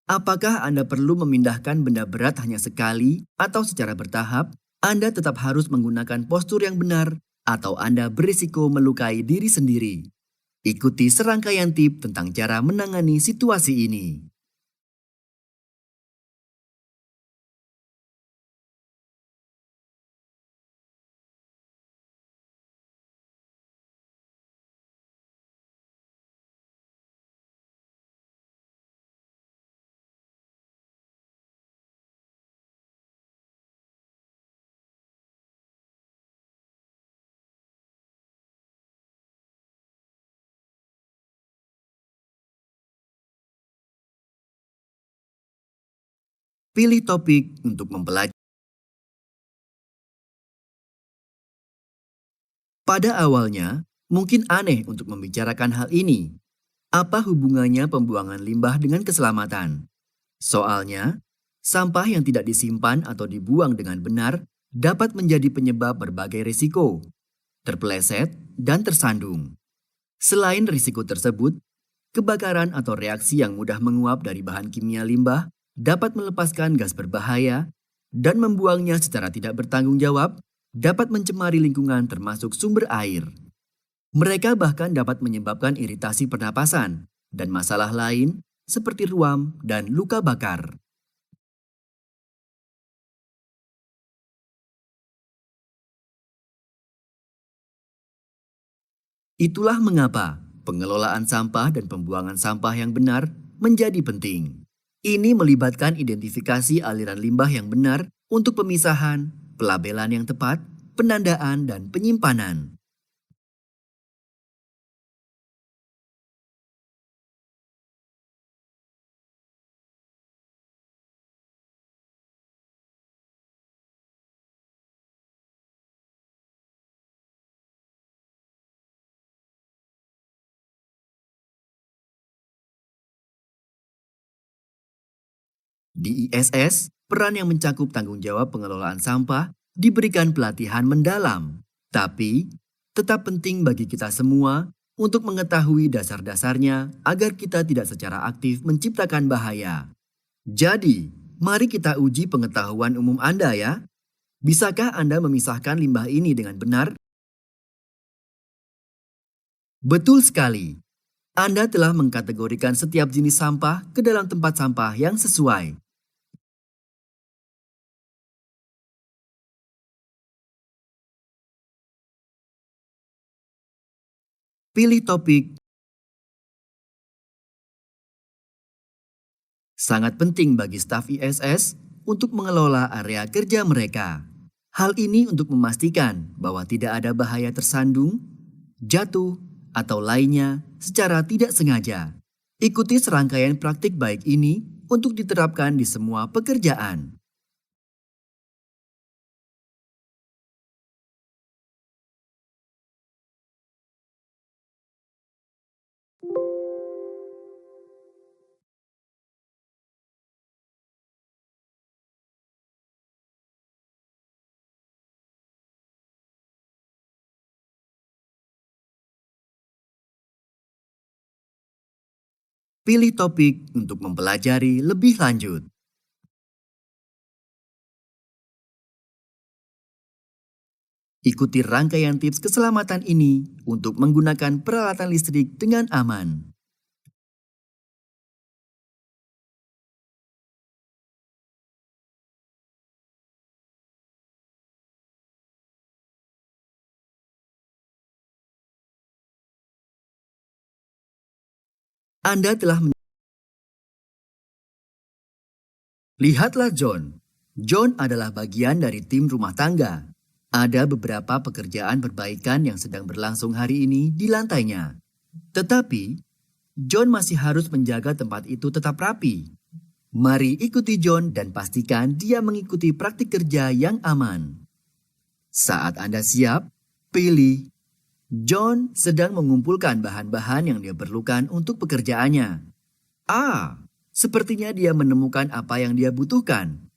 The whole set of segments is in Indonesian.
Apakah Anda perlu memindahkan benda berat hanya sekali atau secara bertahap? Anda tetap harus menggunakan postur yang benar atau Anda berisiko melukai diri sendiri. Ikuti serangkaian tips tentang cara menangani situasi ini. Pilih topik untuk mempelajari. Pada awalnya, mungkin aneh untuk membicarakan hal ini. Apa hubungannya pembuangan limbah dengan keselamatan? Soalnya, sampah yang tidak disimpan atau dibuang dengan benar dapat menjadi penyebab berbagai risiko, terpeleset, dan tersandung. Selain risiko tersebut, kebakaran atau reaksi yang mudah menguap dari bahan kimia limbah dapat melepaskan gas berbahaya dan membuangnya secara tidak bertanggung jawab dapat mencemari lingkungan termasuk sumber air. Mereka bahkan dapat menyebabkan iritasi pernapasan dan masalah lain seperti ruam dan luka bakar. Itulah mengapa pengelolaan sampah dan pembuangan sampah yang benar menjadi penting. Ini melibatkan identifikasi aliran limbah yang benar untuk pemisahan, pelabelan yang tepat, penandaan, dan penyimpanan. Di ISS, peran yang mencakup tanggung jawab pengelolaan sampah diberikan pelatihan mendalam. Tapi, tetap penting bagi kita semua untuk mengetahui dasar-dasarnya agar kita tidak secara aktif menciptakan bahaya. Jadi, mari kita uji pengetahuan umum Anda ya. Bisakah Anda memisahkan limbah ini dengan benar? Betul sekali. Anda telah mengkategorikan setiap jenis sampah ke dalam tempat sampah yang sesuai. Pilih topik. Sangat penting bagi staf ISS untuk mengelola area kerja mereka. Hal ini untuk memastikan bahwa tidak ada bahaya tersandung, jatuh, atau lainnya secara tidak sengaja. Ikuti serangkaian praktik baik ini untuk diterapkan di semua pekerjaan. Pilih topik untuk mempelajari lebih lanjut. Ikuti rangkaian tips keselamatan ini untuk menggunakan peralatan listrik dengan aman. Anda telah Lihatlah John. John adalah bagian dari tim rumah tangga. Ada beberapa pekerjaan perbaikan yang sedang berlangsung hari ini di lantainya. Tetapi, John masih harus menjaga tempat itu tetap rapi. Mari ikuti John dan pastikan dia mengikuti praktik kerja yang aman. Saat Anda siap, pilih. John sedang mengumpulkan bahan-bahan yang dia perlukan untuk pekerjaannya. Sepertinya dia menemukan apa yang dia butuhkan.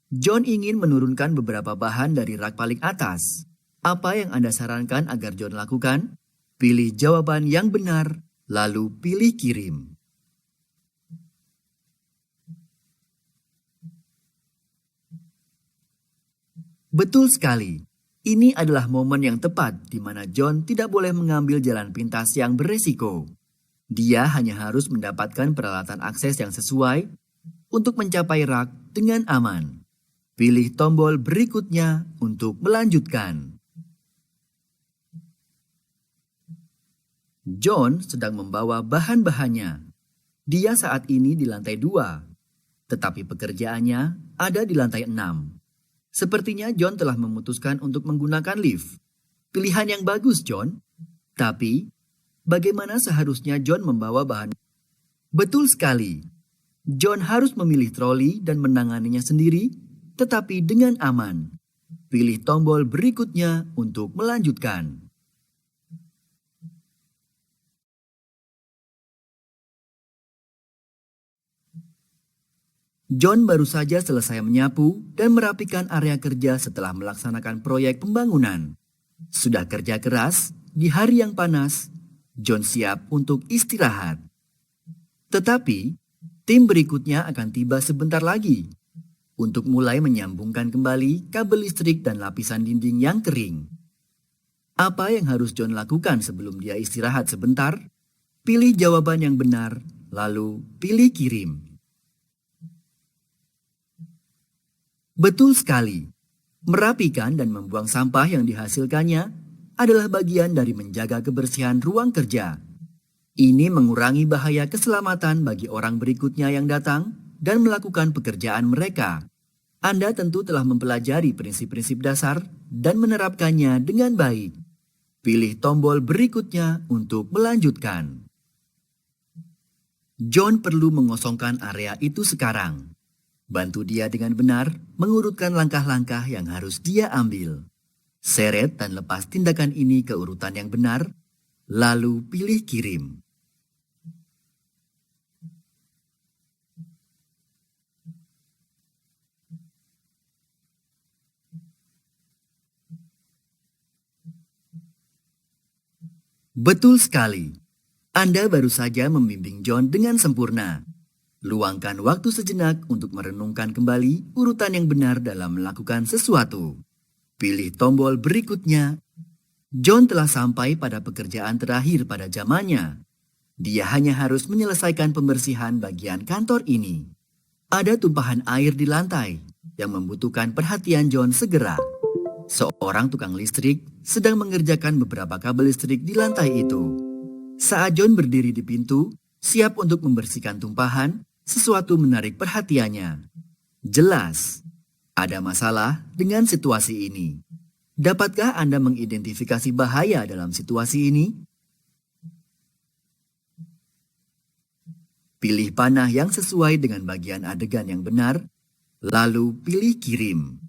John ingin menurunkan beberapa bahan dari rak paling atas. Apa yang Anda sarankan agar John lakukan? Pilih jawaban yang benar, lalu pilih kirim. Betul sekali. Ini adalah momen yang tepat di mana John tidak boleh mengambil jalan pintas yang beresiko. Dia hanya harus mendapatkan peralatan akses yang sesuai untuk mencapai rak dengan aman. Pilih tombol berikutnya untuk melanjutkan. John sedang membawa bahan-bahannya. Dia saat ini di lantai 2, tetapi pekerjaannya ada di lantai 6. Sepertinya John telah memutuskan untuk menggunakan lift. Pilihan yang bagus, John. Tapi, bagaimana seharusnya John membawa bahan? Betul sekali. John harus memilih troli dan menanganinya sendiri, tetapi dengan aman. Pilih tombol berikutnya untuk melanjutkan. John baru saja selesai menyapu dan merapikan area kerja setelah melaksanakan proyek pembangunan. Sudah kerja keras, di hari yang panas, John siap untuk istirahat. Tetapi, tim berikutnya akan tiba sebentar lagi untuk mulai menyambungkan kembali kabel listrik dan lapisan dinding yang kering. Apa yang harus John lakukan sebelum dia istirahat sebentar? Pilih jawaban yang benar, lalu pilih kirim. Betul sekali. Merapikan dan membuang sampah yang dihasilkannya adalah bagian dari menjaga kebersihan ruang kerja. Ini mengurangi bahaya keselamatan bagi orang berikutnya yang datang dan melakukan pekerjaan mereka. Anda tentu telah mempelajari prinsip-prinsip dasar dan menerapkannya dengan baik. Pilih tombol berikutnya untuk melanjutkan. John perlu mengosongkan area itu sekarang. Bantu dia dengan benar mengurutkan langkah-langkah yang harus dia ambil. Seret dan lepas tindakan ini ke urutan yang benar, lalu pilih kirim. Betul sekali. Anda baru saja membimbing John dengan sempurna. Luangkan waktu sejenak untuk merenungkan kembali urutan yang benar dalam melakukan sesuatu. Pilih tombol berikutnya. John telah sampai pada pekerjaan terakhir pada zamannya. Dia hanya harus menyelesaikan pembersihan bagian kantor ini. Ada tumpahan air di lantai yang membutuhkan perhatian John segera. Seorang tukang listrik sedang mengerjakan beberapa kabel listrik di lantai itu. Saat John berdiri di pintu, siap untuk membersihkan tumpahan, sesuatu menarik perhatiannya. Jelas, ada masalah dengan situasi ini. Dapatkah Anda mengidentifikasi bahaya dalam situasi ini? Pilih panah yang sesuai dengan bagian adegan yang benar, lalu pilih kirim.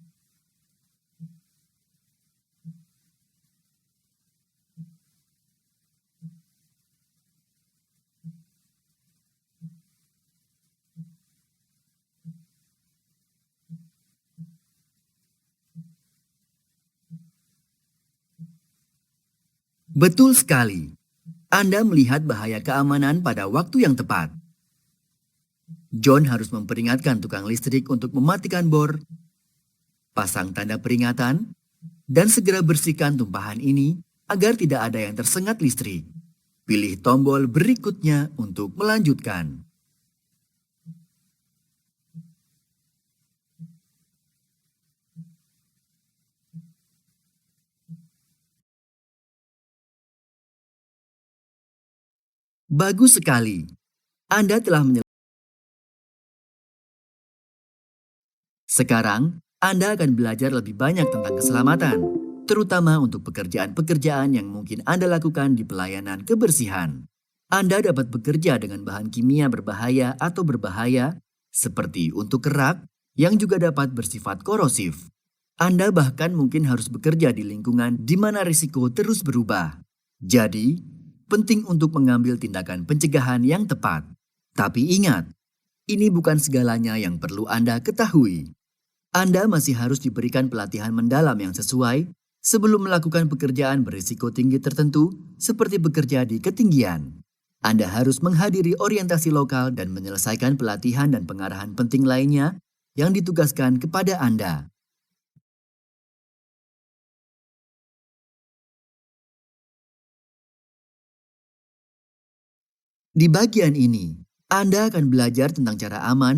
Betul sekali. Anda melihat bahaya keamanan pada waktu yang tepat. John harus memperingatkan tukang listrik untuk mematikan bor, pasang tanda peringatan, dan segera bersihkan tumpahan ini agar tidak ada yang tersengat listrik. Pilih tombol berikutnya untuk melanjutkan. Bagus sekali. Anda telah Sekarang, Anda akan belajar lebih banyak tentang keselamatan, terutama untuk pekerjaan-pekerjaan yang mungkin Anda lakukan di pelayanan kebersihan. Anda dapat bekerja dengan bahan kimia berbahaya atau berbahaya, seperti untuk kerak, yang juga dapat bersifat korosif. Anda bahkan mungkin harus bekerja di lingkungan di mana risiko terus berubah. Jadi, penting untuk mengambil tindakan pencegahan yang tepat. Tapi ingat, ini bukan segalanya yang perlu Anda ketahui. Anda masih harus diberikan pelatihan mendalam yang sesuai sebelum melakukan pekerjaan berisiko tinggi tertentu seperti bekerja di ketinggian. Anda harus menghadiri orientasi lokal dan menyelesaikan pelatihan dan pengarahan penting lainnya yang ditugaskan kepada Anda. Di bagian ini, Anda akan belajar tentang cara aman